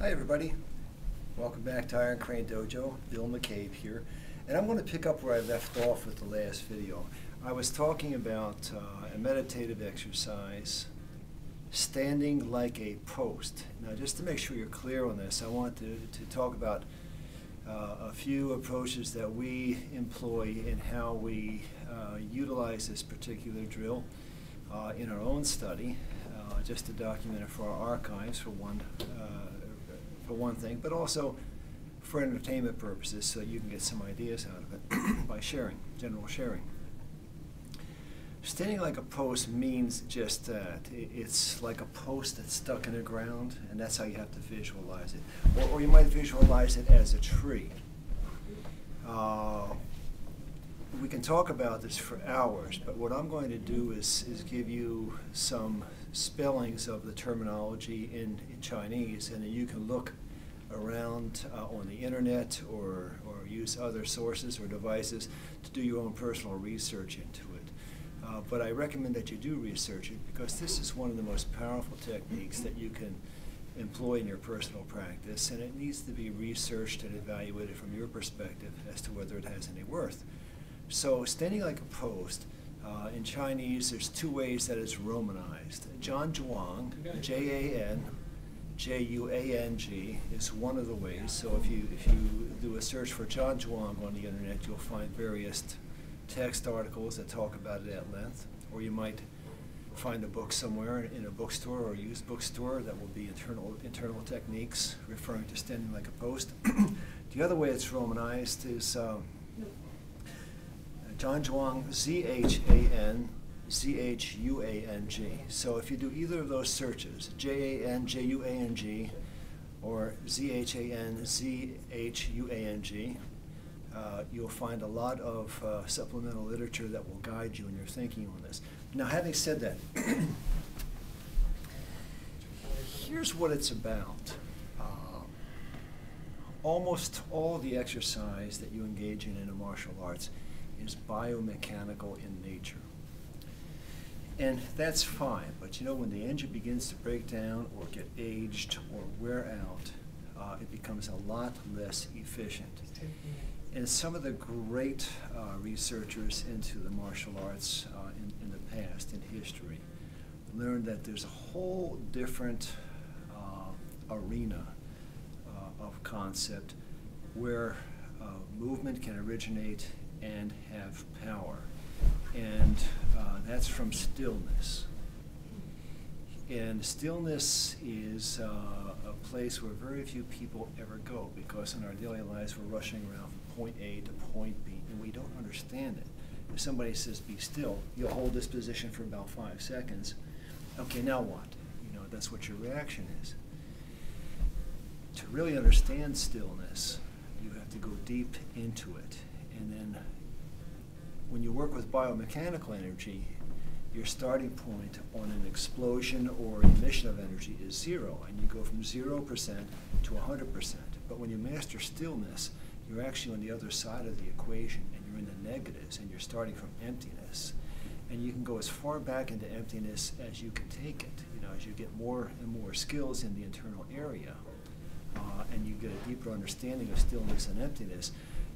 Hi everybody, welcome back to Iron Crane Dojo. Bill McCabe here, and I'm going to pick up where I left off with the last video. I was talking about a meditative exercise, standing like a post. Now just to make sure you're clear on this, I want to talk about a few approaches that we employ in how we utilize this particular drill in our own study, just to document it for our archives for one thing, but also for entertainment purposes so you can get some ideas out of it by sharing, general sharing. Standing like a post means just that. It's like a post that's stuck in the ground, and that's how you have to visualize it. Or you might visualize it as a tree. We can talk about this for hours, but what I'm going to do is give you some spellings of the terminology in Chinese, and then you can look around on the internet or use other sources or devices to do your own personal research into it. But I recommend that you do research it because this is one of the most powerful techniques that you can employ in your personal practice, and it needs to be researched and evaluated from your perspective as to whether it has any worth. So standing like a post, in Chinese, there's two ways that it's romanized. Zhuang, J-U-A-N-G, is one of the ways. So if you do a search for Zhuang on the internet, you'll find various text articles that talk about it at length. Or you might find a book somewhere in a bookstore or a used bookstore that will be internal techniques referring to standing like a post. The other way it's romanized is Zhuang, Z-H-A-N, Z-H-U-A-N-G. So if you do either of those searches, J-A-N, J-U-A-N-G, or Z-H-A-N, Z-H-U-A-N-G, you'll find a lot of supplemental literature that will guide you in your thinking on this. Now, having said that, here's what it's about. Almost all the exercise that you engage in the martial arts is biomechanical in nature. And that's fine, but you know, when the engine begins to break down or get aged or wear out, it becomes a lot less efficient. And some of the great researchers into the martial arts in the past, in history, learned that there's a whole different arena of concept where movement can originate and have power, and that's from stillness. And stillness is a place where very few people ever go, because in our daily lives we're rushing around from point A to point B, and we don't understand it. If somebody says be still, you'll hold this position for about 5 seconds. Okay, now what? You know, that's what your reaction is. To really understand stillness, you have to go deep into it. And then when you work with biomechanical energy, your starting point on an explosion or emission of energy is 0, and you go from 0% to 100%. But when you master stillness, you're actually on the other side of the equation, and you're in the negatives, and you're starting from emptiness. And you can go as far back into emptiness as you can take it. You know, as you get more and more skills in the internal area, and you get a deeper understanding of stillness and emptiness,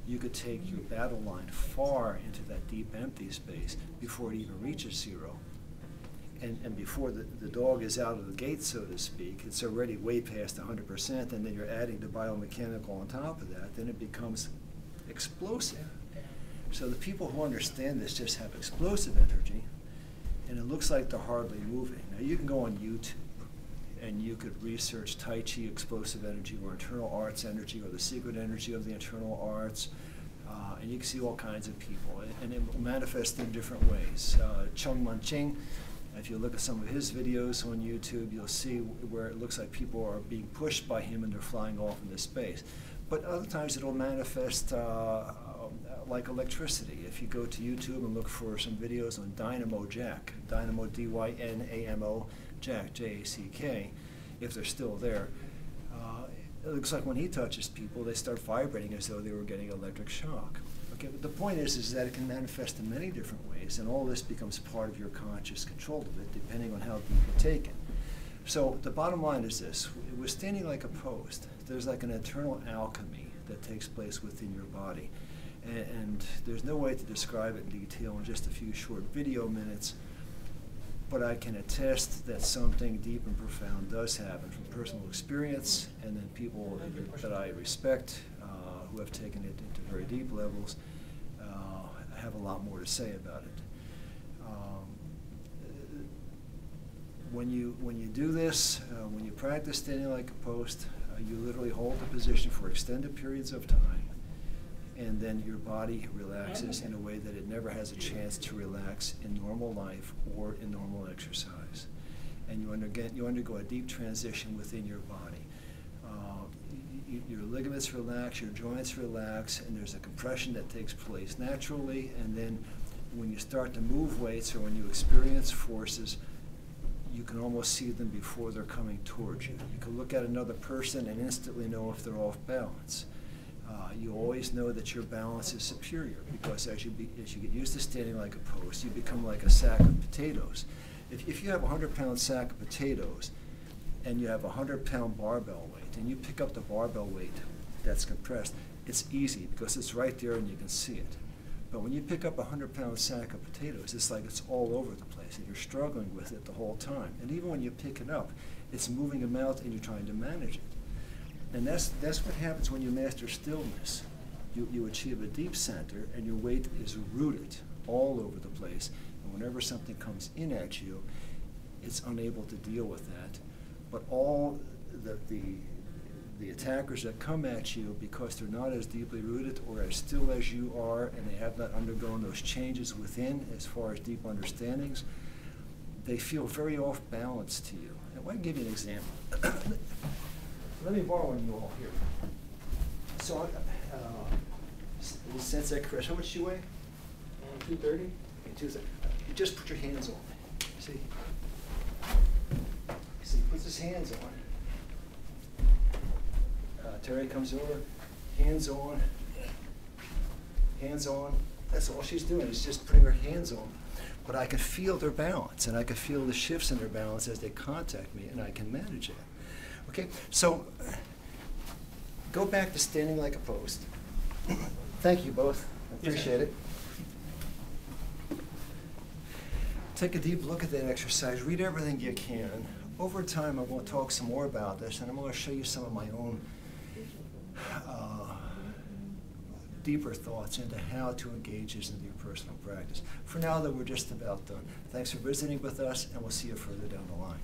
you could take your battle line far into that deep empty space before it even reaches 0. And before the dog is out of the gate, so to speak, it's already way past 100%, and then you're adding the biomechanical on top of that, then it becomes explosive. So the people who understand this just have explosive energy, and it looks like they're hardly moving. Now you can go on YouTube, and you could research Tai Chi explosive energy or internal arts energy or the secret energy of the internal arts, and you can see all kinds of people, and it will manifest in different ways. Chung Man Ching, if you look at some of his videos on YouTube, you'll see where it looks like people are being pushed by him and they're flying off into space. But other times it'll manifest like electricity. If you go to YouTube and look for some videos on Dynamo Jack, Dynamo D-Y-N-A-M-O, Jack, J-A-C-K, if they're still there, it looks like when he touches people, they start vibrating as though they were getting electric shock. Okay, but the point is that it can manifest in many different ways, and all this becomes part of your conscious control of it, depending on how deep you take it. So the bottom line is this: with standing like a post, there's like an internal alchemy that takes place within your body. And there's no way to describe it in detail in just a few short video minutes, but I can attest that something deep and profound does happen from personal experience, and then people that I respect who have taken it into very deep levels have a lot more to say about it. When you do this, when you practice standing like a post, you literally hold the position for extended periods of time, and then your body relaxes in a way that it never has a chance to relax in normal life or in normal exercise. And you undergo a deep transition within your body. Your ligaments relax, your joints relax, and there's a compression that takes place naturally. And then when you start to move weights or when you experience forces, you can almost see them before they're coming towards you. You can look at another person and instantly know if they're off balance. You always know that your balance is superior, because as you get used to standing like a post, you become like a sack of potatoes. If you have a 100-pound sack of potatoes and you have a 100-pound barbell weight, and you pick up the barbell weight that's compressed, it's easy because it's right there and you can see it. But when you pick up a 100-pound sack of potatoes, it's like it's all over the place, and you're struggling with it the whole time. And even when you pick it up, it's moving about and you're trying to manage it. And that's what happens when you master stillness. You achieve a deep center, and your weight is rooted all over the place. And whenever something comes in at you, it's unable to deal with that. But all the attackers that come at you, because they're not as deeply rooted or as still as you are, and they have not undergone those changes within as far as deep understandings, they feel very off balance to you. And I want to give you an example. Let me borrow one of you all here. So, Sensei Chris, how much do you weigh? 230. Okay, 230. You just put your hands on me. See? So he puts his hands on. Terry comes over, hands on, hands on. That's all she's doing, is just putting her hands on. But I can feel their balance, and I can feel the shifts in their balance as they contact me, and I can manage it. Okay, so go back to standing like a post. Thank you both. I appreciate it. Take a deep look at that exercise. Read everything you can. Over time, I will talk some more about this, and I'm going to show you some of my own deeper thoughts into how to engage this into your personal practice. For now, though, we're just about done. Thanks for visiting with us, and we'll see you further down the line.